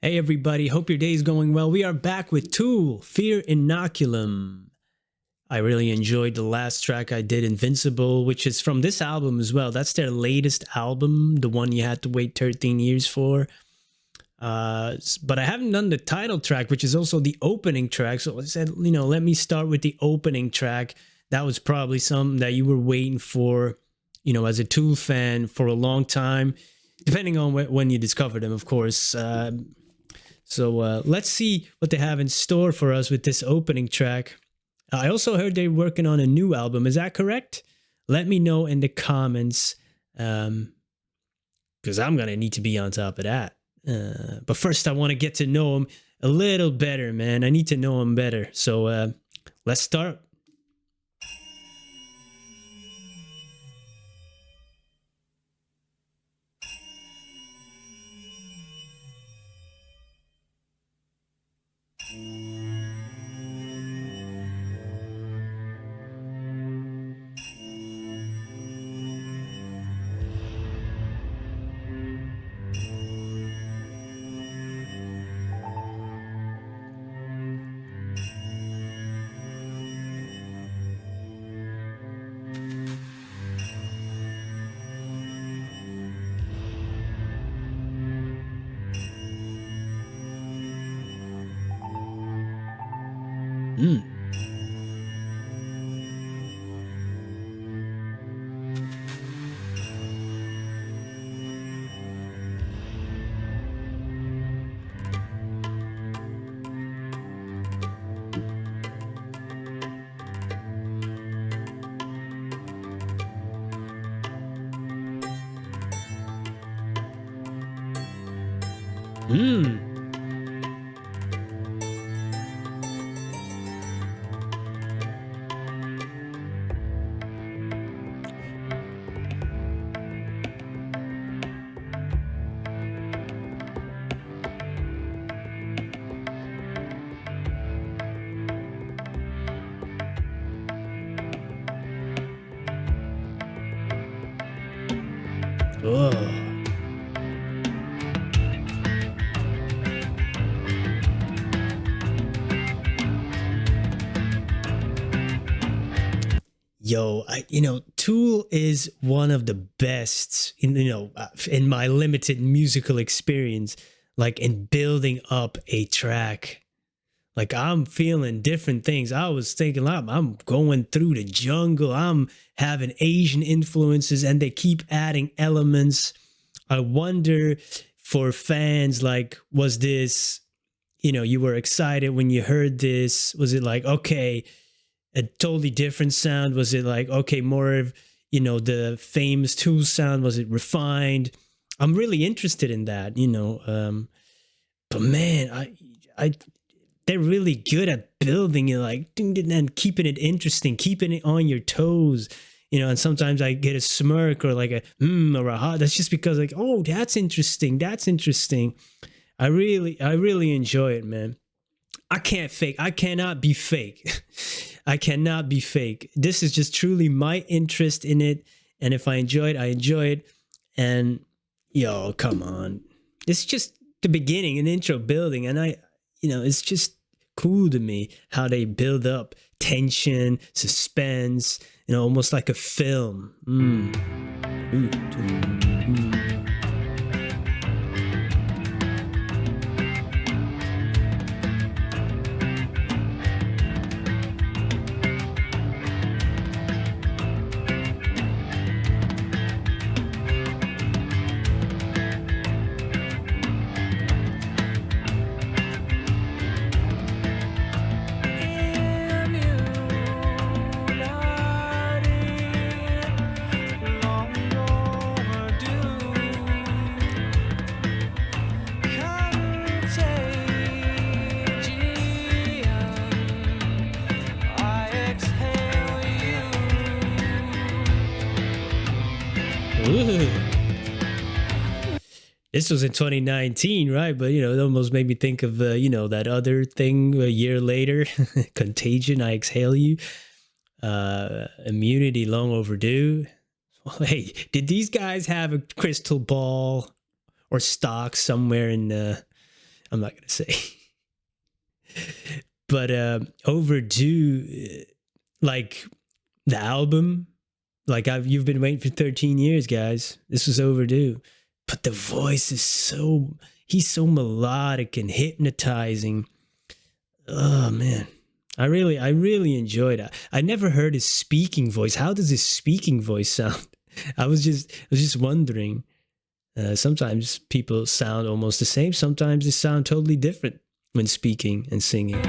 Hey everybody, hope your day is going well. We are back with Tool, Fear Inoculum. I really enjoyed the last track I did, Invincible, which is from this album as well. That's their latest album, the one you had to wait 13 years for. But I haven't done the title track, which is also the opening track. So I said, let me start with the opening track. That was probably something that you were waiting for, as a Tool fan for a long time, depending on when you discovered them, of course. So let's see what they have in store for us with this opening track. I also heard they're working on a new album. Is that correct? Let me know in the comments, because I'm going to need to be on top of that. But first, I want to get to know him a little better, man. I need to know him better. So let's start. Oh. Yo, Tool is one of the best, in my limited musical experience, like in building up a track. Like I'm feeling different things. I was thinking, I'm going through the jungle. I'm having Asian influences and they keep adding elements. I wonder for fans, like, was this, you were excited when you heard this? Was it like, okay, a totally different sound? Was it like, okay, more of, the famous Tool sound? Was it refined? I'm really interested in that, but man, they're really good at building it, like, and keeping it interesting, keeping it on your toes, and sometimes I get a smirk or like a or a ha. That's just because, like, oh, that's interesting. I really enjoy it, man. I cannot be fake. I cannot be fake. This is just truly my interest in it. And if I enjoy it, I enjoy it. And yo, come on. It's just the beginning, an intro building. And it's just cool to me how they build up tension, suspense, almost like a film. This was in 2019, right? But it almost made me think of that other thing a year later, Contagion. I Exhale You, Immunity, long overdue. Well, hey, did these guys have a crystal ball or stock somewhere in? I'm not gonna say. But overdue, like the album, like you've been waiting for 13 years, guys. This was overdue. But the voice is he's so melodic and hypnotizing. Oh man. I really enjoyed it. I never heard his speaking voice. How does his speaking voice sound? I was just wondering. Sometimes people sound almost the same. Sometimes they sound totally different when speaking and singing.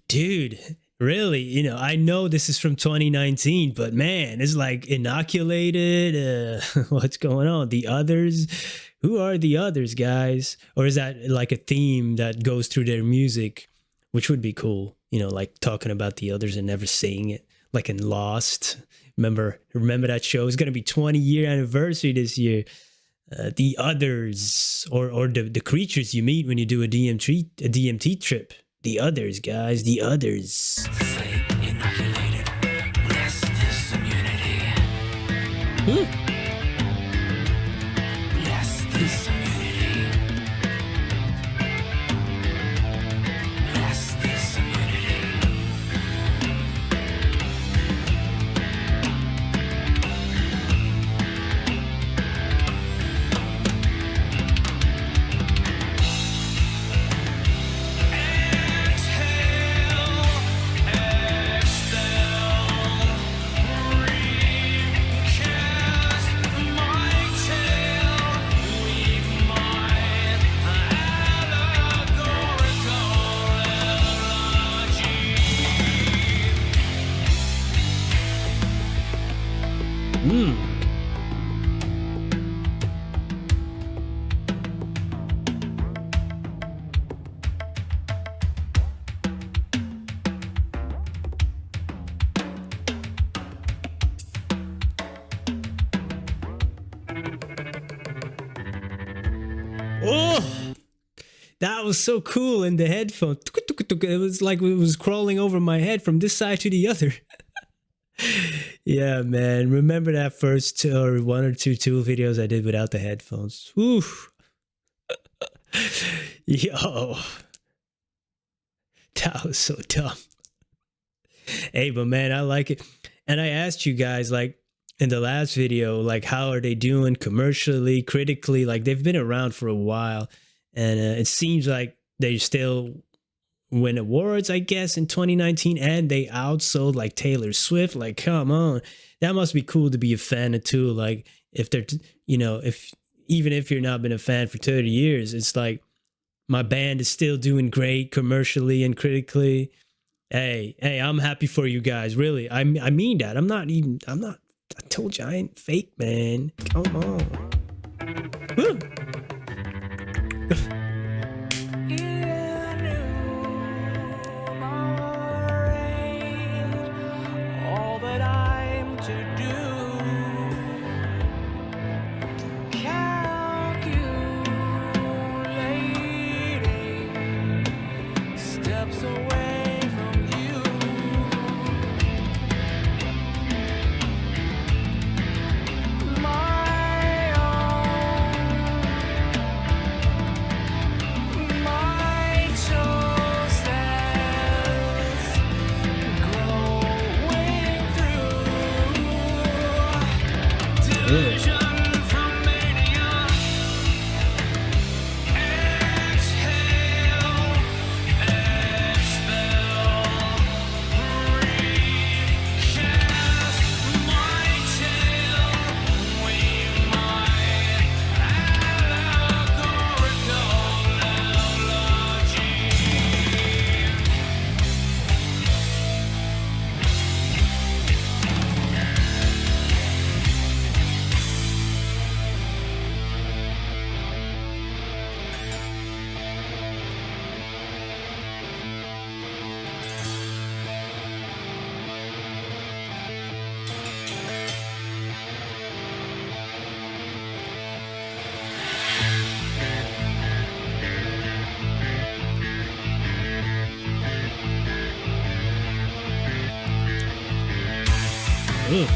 Dude, really, I know this is from 2019, but man, it's like inoculated. What's going on? The others? Who are the others, guys? Or is that like a theme that goes through their music, which would be cool, like talking about the others and never saying it, like in Lost. Remember that show? It's going to be 20-year anniversary this year. The others, or the creatures you meet when you do a DMT trip. The others, guys, the others. Say inoculated, bless this immunity. Bless this immunity. Bless this immunity. Oh, that was so cool in the headphone. It was like it was crawling over my head from this side to the other. Yeah, man. Remember that first or one or two Tool videos I did without the headphones? Oof. Yo. That was so dumb. Hey, but man, I like it. And I asked you guys, like, in the last video, like, how are they doing commercially, critically? Like, they've been around for a while. And it seems like they still win awards, I guess, in 2019. And they outsold, like, Taylor Swift. Like, come on. That must be cool to be a fan of Tool. Like, if they're, even if you're not been a fan for 30 years, it's like, my band is still doing great commercially and critically. Hey, I'm happy for you guys. Really. I mean that. I told you I ain't fake, man. Come on. Woo. All that I'm to do. Calculating steps away from you. My own. Ugh.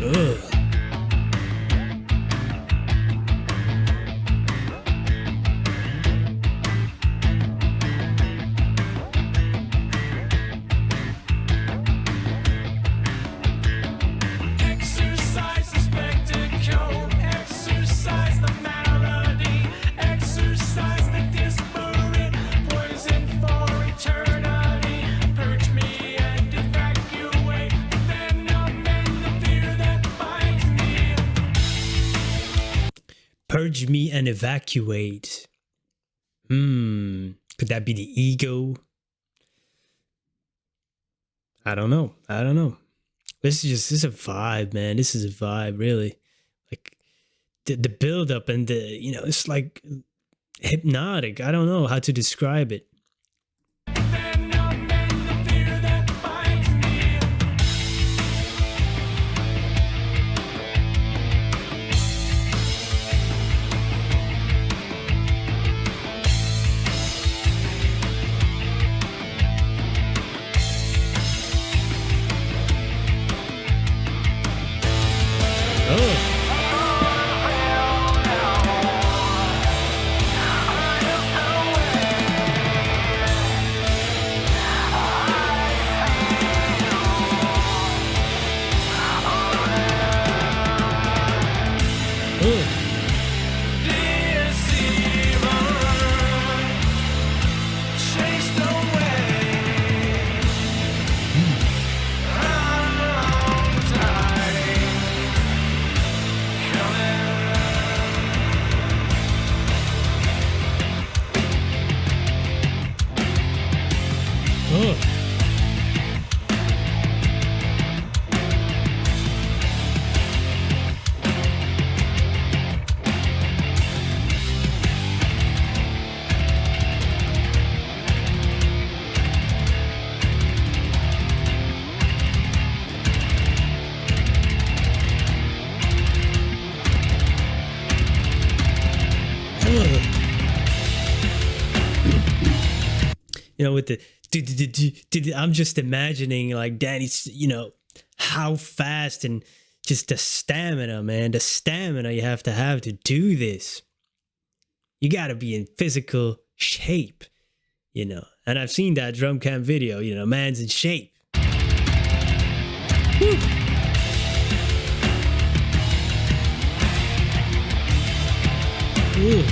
Ugh. Exercise the spectacle, exercise the melody, exercise the disparate poison for eternity. Purge me and evacuate the venom and the fear that binds me. Purge me and evacuate. Could that be the ego? I don't know. I don't know. This is a vibe, man. This is a vibe, really. Like the build up and it's like hypnotic. I don't know how to describe it. Venom and the fear that binds me. Oh. Oh. With the I'm just imagining like Danny's, how fast and just the stamina, man, the stamina you have to do this. You got to be in physical shape, and I've seen that drum camp video, man's in shape. Woo. Ooh.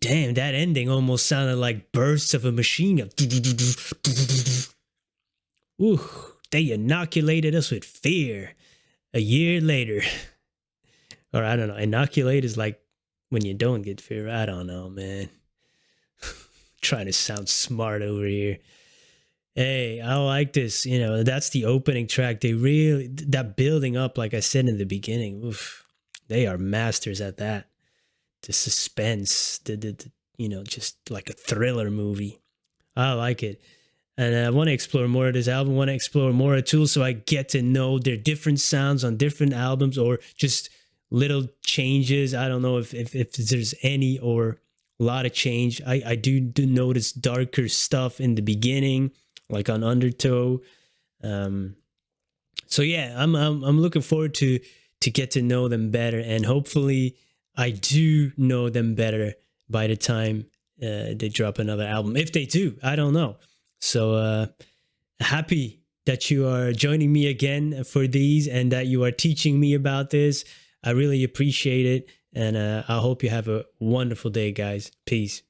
Damn, that ending almost sounded like bursts of a machine gun. Ooh, they inoculated us with fear. a year later. Or I don't know. Inoculate is like when you don't get fear. I don't know, man. Trying to sound smart over here. Hey, I like this. You know, that's the opening track. They really, that building up, like I said in the beginning, oof, they are masters at that. The suspense, you know, just like a thriller movie. I like it. And I want to explore more of this album. I want to explore more of Tool so I get to know their different sounds on different albums or just little changes. I don't know if there's any or a lot of change. I do notice darker stuff in the beginning, like on Undertow. So yeah, I'm looking forward to get to know them better, and hopefully I do know them better by the time they drop another album. If they do, I don't know. So happy that you are joining me again for these and that you are teaching me about this. I really appreciate it. And I hope you have a wonderful day, guys. Peace.